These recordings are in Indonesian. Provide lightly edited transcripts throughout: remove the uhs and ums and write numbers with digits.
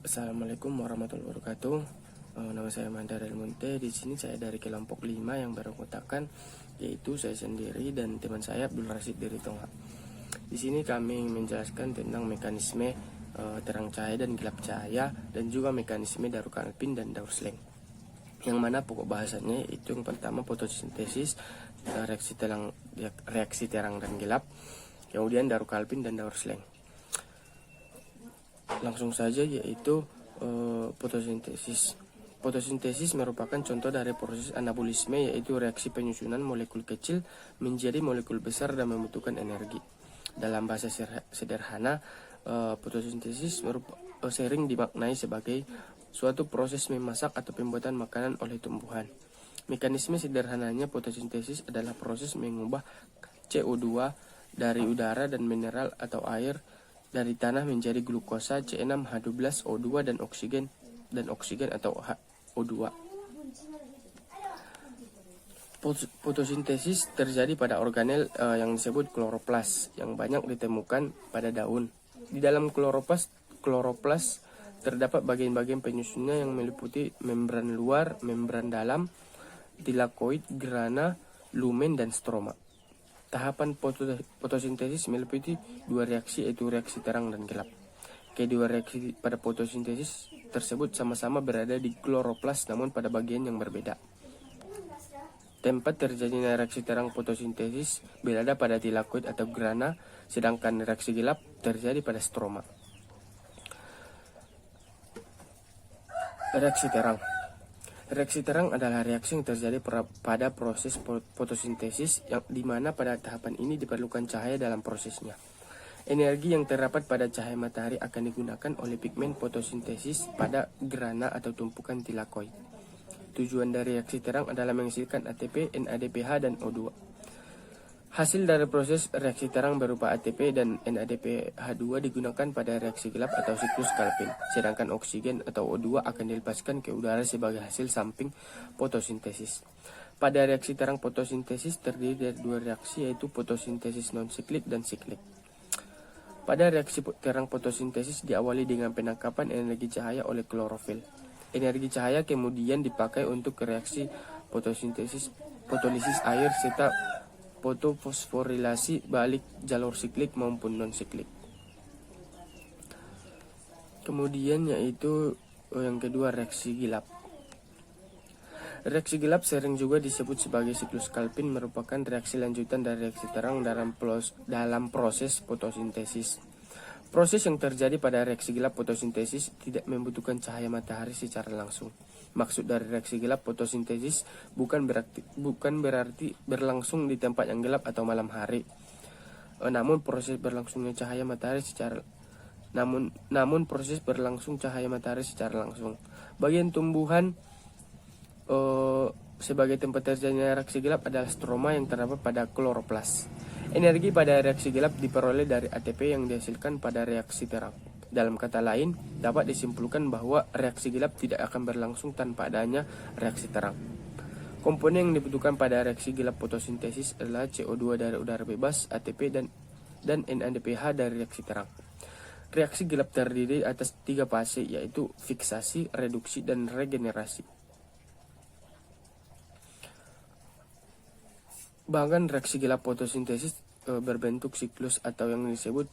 Assalamualaikum warahmatullahi wabarakatuh. Nama saya Manda Del Monte. Di sini saya dari kelompok 5 yang beranggotakan, yaitu saya sendiri dan teman saya Abdul Rasid dari Tonga. Di sini kami menjelaskan tentang mekanisme terang cahaya dan gelap cahaya, dan juga mekanisme Darurat Alpin dan Daur Sleng. Yang mana pokok bahasanya itu yang pertama fotosintesis, reaksi terang dan gelap, kemudian Darurat Alpin dan Daur Sleng. Langsung saja, yaitu fotosintesis. Fotosintesis merupakan contoh dari proses anabolisme, yaitu reaksi penyusunan molekul kecil menjadi molekul besar dan membutuhkan energi. Dalam bahasa sederhana, fotosintesis sering dimaknai sebagai suatu proses memasak atau pembuatan makanan oleh tumbuhan. Mekanisme sederhananya fotosintesis adalah proses mengubah CO2 dari udara dan mineral atau air dari tanah menjadi glukosa C6H12O2 dan oksigen atau O2. Fotosintesis terjadi pada organel yang disebut kloroplas yang banyak ditemukan pada daun. Di dalam kloroplas terdapat bagian-bagian penyusunnya yang meliputi membran luar, membran dalam, tilakoid, grana, lumen, dan stroma. Tahapan fotosintesis meliputi dua reaksi, yaitu reaksi terang dan gelap. Kedua reaksi pada fotosintesis tersebut sama-sama berada di kloroplas, namun pada bagian yang berbeda. Tempat terjadinya reaksi terang fotosintesis berada pada tilakoid atau grana, sedangkan reaksi gelap terjadi pada stroma. Reaksi terang. Reaksi terang adalah reaksi yang terjadi pada proses fotosintesis, yang dimana pada tahapan ini diperlukan cahaya dalam prosesnya. Energi yang terdapat pada cahaya matahari akan digunakan oleh pigmen fotosintesis pada grana atau tumpukan tilakoid. Tujuan dari reaksi terang adalah menghasilkan ATP, NADPH, dan O2. Hasil dari proses reaksi terang berupa ATP dan NADPH2 digunakan pada reaksi gelap atau siklus Calvin, sedangkan oksigen atau O2 akan dilepaskan ke udara sebagai hasil samping fotosintesis. Pada reaksi terang fotosintesis terdiri dari dua reaksi, yaitu fotosintesis non-siklik dan siklik. Pada reaksi terang fotosintesis diawali dengan penangkapan energi cahaya oleh klorofil. Energi cahaya kemudian dipakai untuk reaksi fotolisis air serta fotofosforilasi balik jalur siklik maupun non-siklik. Kemudian yaitu yang kedua, reaksi gelap. Reaksi gelap sering juga disebut sebagai siklus Calvin, merupakan reaksi lanjutan dari reaksi terang dalam proses fotosintesis. Proses yang terjadi pada reaksi gelap fotosintesis tidak membutuhkan cahaya matahari secara langsung. Maksud dari reaksi gelap fotosintesis bukan berarti berlangsung di tempat yang gelap atau malam hari. Namun proses berlangsung cahaya matahari secara langsung. Bagian tumbuhan sebagai tempat terjadinya reaksi gelap adalah stroma yang terdapat pada kloroplas. Energi pada reaksi gelap diperoleh dari ATP yang dihasilkan pada reaksi terang. Dalam kata lain, dapat disimpulkan bahwa reaksi gelap tidak akan berlangsung tanpa adanya reaksi terang. Komponen yang dibutuhkan pada reaksi gelap fotosintesis adalah CO2 dari udara bebas, ATP, dan NADPH dari reaksi terang. Reaksi gelap terdiri atas 3 fase, yaitu fiksasi, reduksi, dan regenerasi. Bahkan reaksi gelap fotosintesis berbentuk siklus atau yang disebut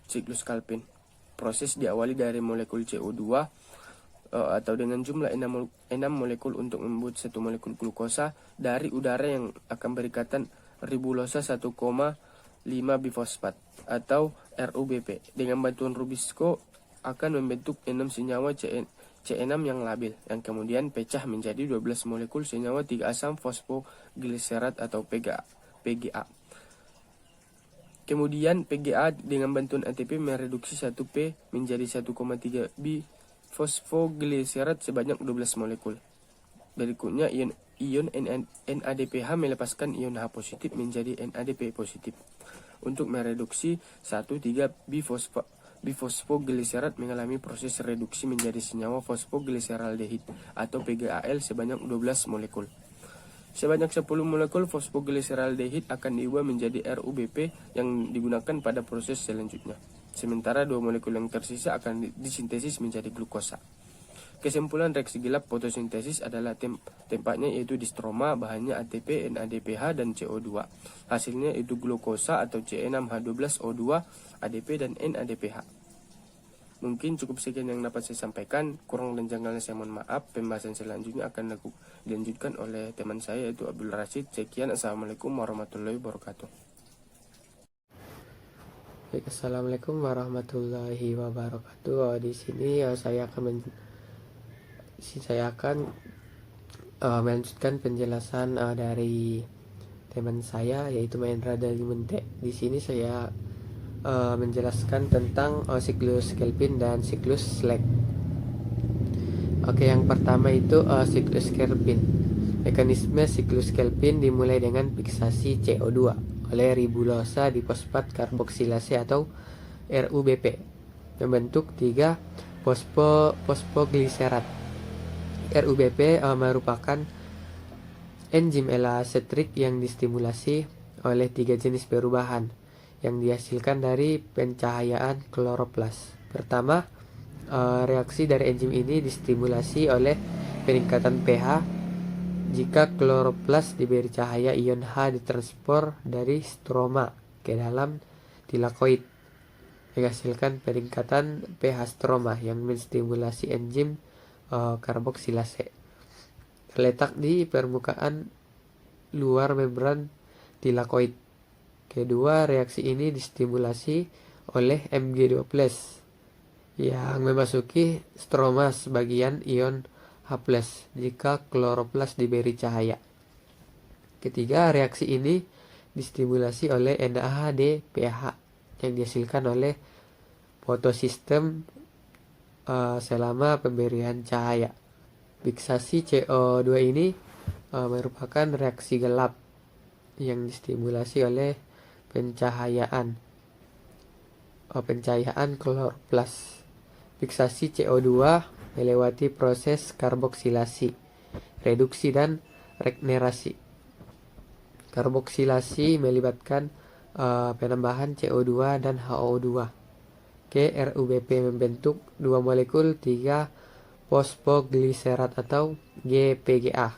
siklus Calvin. Proses diawali dari molekul CO2 atau dengan jumlah 6 molekul untuk membuat satu molekul glukosa dari udara yang akan berikatan ribulosa 1,5 bifosfat atau RUBP. Dengan bantuan Rubisco akan membentuk 6 senyawa C6 yang labil, yang kemudian pecah menjadi 12 molekul senyawa 3 asam fosfogliserat atau PGA. Kemudian PGA dengan bantuan ATP mereduksi 1P menjadi 1,3 bifosfogliserat sebanyak 12 molekul. Berikutnya ion NADPH melepaskan ion H positif menjadi NADP positif. Untuk mereduksi 1,3 bifosfogliserat mengalami proses reduksi menjadi senyawa fosfogliseraldehid atau PGAL sebanyak 12 molekul. Sebanyak 10 molekul fosfogliseraldehid akan diubah menjadi RUBP yang digunakan pada proses selanjutnya. sementara 2 molekul yang tersisa akan disintesis menjadi glukosa. Kesimpulan reaksi gelap fotosintesis adalah tempatnya yaitu di stroma, bahannya ATP, NADPH, dan CO2. Hasilnya itu glukosa atau Ce6H12O2, ADP, dan NADPH. Mungkin cukup sekian yang dapat saya sampaikan. Kurang dan janggalnya saya mohon maaf. Pembahasan selanjutnya akan dilanjutkan oleh teman saya yaitu Abdul Rashid. Sekian, Assalamualaikum warahmatullahi wabarakatuh. Baik, Assalamualaikum warahmatullahi wabarakatuh. Di sini saya akan melanjutkan penjelasan dari teman saya yaitu Mahendra Dalimunte. Di sini saya menjelaskan tentang siklus Kelvin dan siklus Slake. Oke, yang pertama itu siklus Kelvin. Mekanisme siklus Kelvin dimulai dengan fiksasi CO2 oleh ribulosa difosfat karboksilase atau RUBP membentuk 3 fosfogliserat. RUBP merupakan enzim elastrik yang distimulasi oleh 3 jenis perubahan yang dihasilkan dari pencahayaan kloroplas. Pertama, reaksi dari enzim ini distimulasi oleh peningkatan pH jika kloroplas diberi cahaya ion H ditransfer dari stroma ke dalam tilakoid, menghasilkan peningkatan pH stroma yang menstimulasi enzim karboksilase terletak di permukaan luar membran tilakoid. Kedua, reaksi ini distimulasi oleh Mg2+ yang memasuki stroma sebagian ion H+ jika kloroplas diberi cahaya. Ketiga, reaksi ini distimulasi oleh NADPH yang dihasilkan oleh fotosistem selama pemberian cahaya. Fiksasi CO2 ini merupakan reaksi gelap yang distimulasi oleh pencahayaan kloroplas. Fiksasi CO2 melewati proses karboksilasi, reduksi, dan regenerasi. Karboksilasi melibatkan penambahan CO2 dan HO2 ke RUBP membentuk 2 molekul 3 fosfogliserat atau GPGA.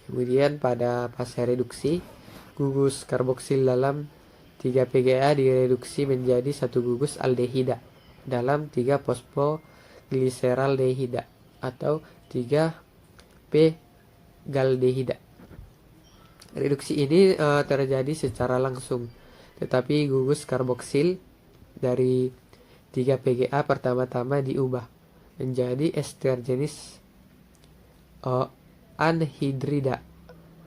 Kemudian pada fase reduksi, gugus karboksil dalam 3 PGA direduksi menjadi 1 gugus aldehida dalam 3 fosfogliseraldehida atau 3 P-galdehida. Reduksi ini terjadi secara langsung, tetapi gugus karboksil dari 3 PGA pertama-tama diubah menjadi ester jenis anhidrida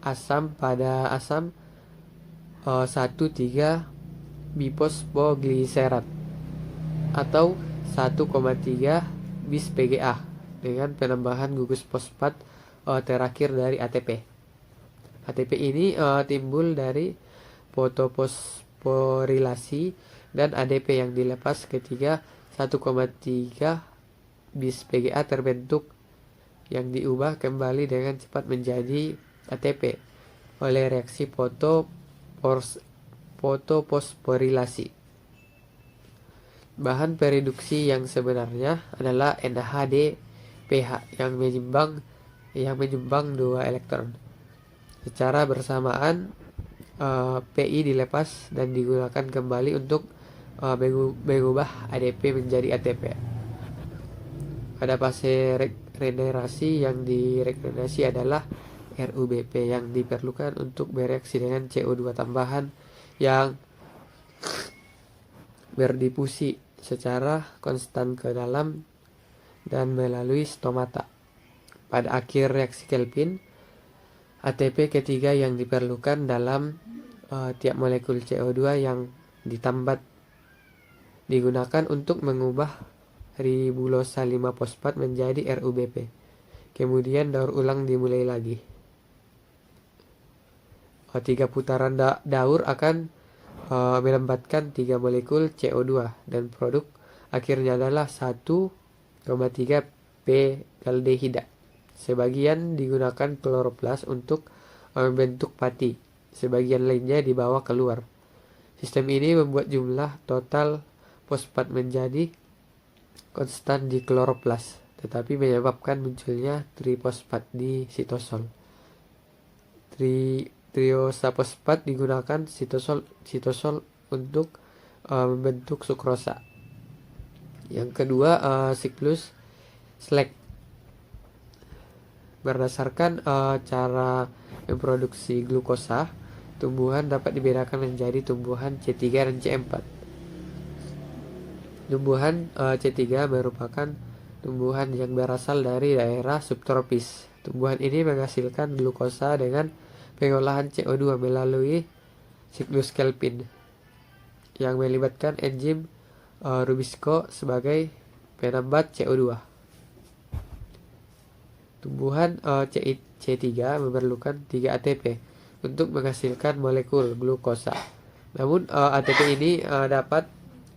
asam pada asam 1,3 bifosfogliserat atau 1,3 bis PGA dengan penambahan gugus fosfat terakhir dari ATP. ATP ini timbul dari fotofosforilasi dan ADP yang dilepas ketika 1,3 bis PGA terbentuk yang diubah kembali dengan cepat menjadi ATP oleh reaksi fotofosforilasi. Bahan pereduksi yang sebenarnya adalah NADPH yang menyumbang 2 elektron. Secara bersamaan PI dilepas dan digunakan kembali untuk mengubah ADP menjadi ATP. Pada fase regenerasi, yang diregenerasi adalah RUBP yang diperlukan untuk bereaksi dengan CO2 tambahan yang berdifusi secara konstan ke dalam dan melalui stomata. Pada akhir reaksi Kelvin, ATP ketiga yang diperlukan dalam tiap molekul CO2 yang ditambat digunakan untuk mengubah ribulosa 5-fosfat menjadi RUBP. Kemudian daur ulang dimulai lagi. 3 putaran daur akan melembatkan 3 molekul CO2 dan produk akhirnya adalah 1,3 P-galdehida. Sebagian digunakan kloroplas untuk membentuk pati, sebagian lainnya dibawa keluar. Sistem ini membuat jumlah total fosfat menjadi konstan di kloroplas, tetapi menyebabkan munculnya trifosfat di sitosol. Triosafosfat digunakan sitosol untuk membentuk sukrosa. Yang kedua, siklus Slack. Berdasarkan cara memproduksi glukosa, tumbuhan dapat dibedakan menjadi tumbuhan C3 dan C4. Tumbuhan C3 merupakan tumbuhan yang berasal dari daerah subtropis. Tumbuhan ini menghasilkan glukosa dengan pengolahan CO2 melalui siklus Calvin yang melibatkan enzim Rubisco sebagai penambat CO2. Tumbuhan C3 memerlukan 3 ATP untuk menghasilkan molekul glukosa. Namun ATP ini dapat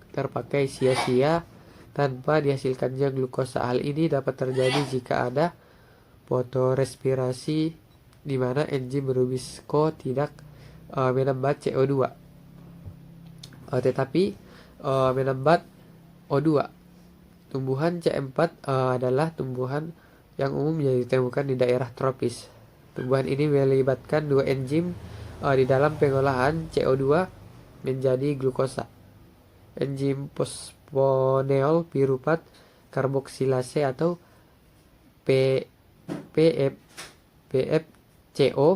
terpakai sia-sia tanpa dihasilkannya glukosa. Hal ini dapat terjadi jika ada fotorespirasi di mana enzim Rubisco tidak menambat CO2 tetapi menambat O2. Tumbuhan C4 adalah tumbuhan yang umumnya ditemukan di daerah tropis. Tumbuhan ini melibatkan 2 enzim di dalam pengolahan CO2 menjadi glukosa. Enzim fosfoneol piruvat karboksilase atau PFCO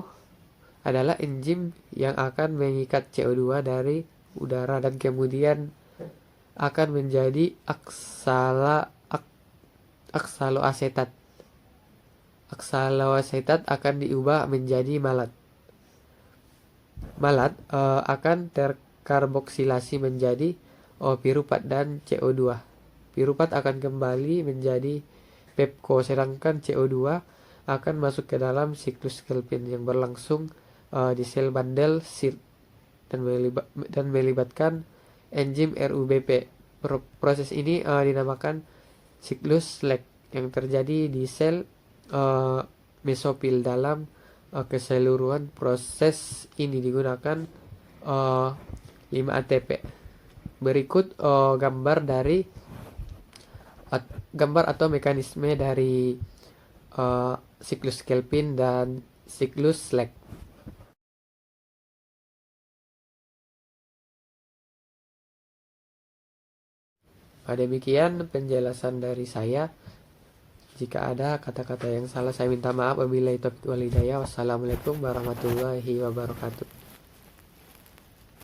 adalah enzim yang akan mengikat CO2 dari udara dan kemudian akan menjadi aksaloasetat. Aksaloasetat akan diubah menjadi malat. Malat akan terkarboksilasi menjadi piruvat dan CO2. Piruvat akan kembali menjadi Pepco, sedangkan CO2 akan masuk ke dalam siklus Calvin yang berlangsung di sel bandel SIRT dan melibatkan enzim RUBP. Proses ini dinamakan siklus Slack yang terjadi di sel mesofil. Dalam keseluruhan proses ini digunakan 5 ATP. Berikut gambar atau mekanisme dari siklus Calvin dan siklus Slack. Demikian penjelasan dari saya. Jika ada kata-kata yang salah saya minta maaf. Wabillahi taufiq wal hidayah. Wassalamualaikum warahmatullahi wabarakatuh.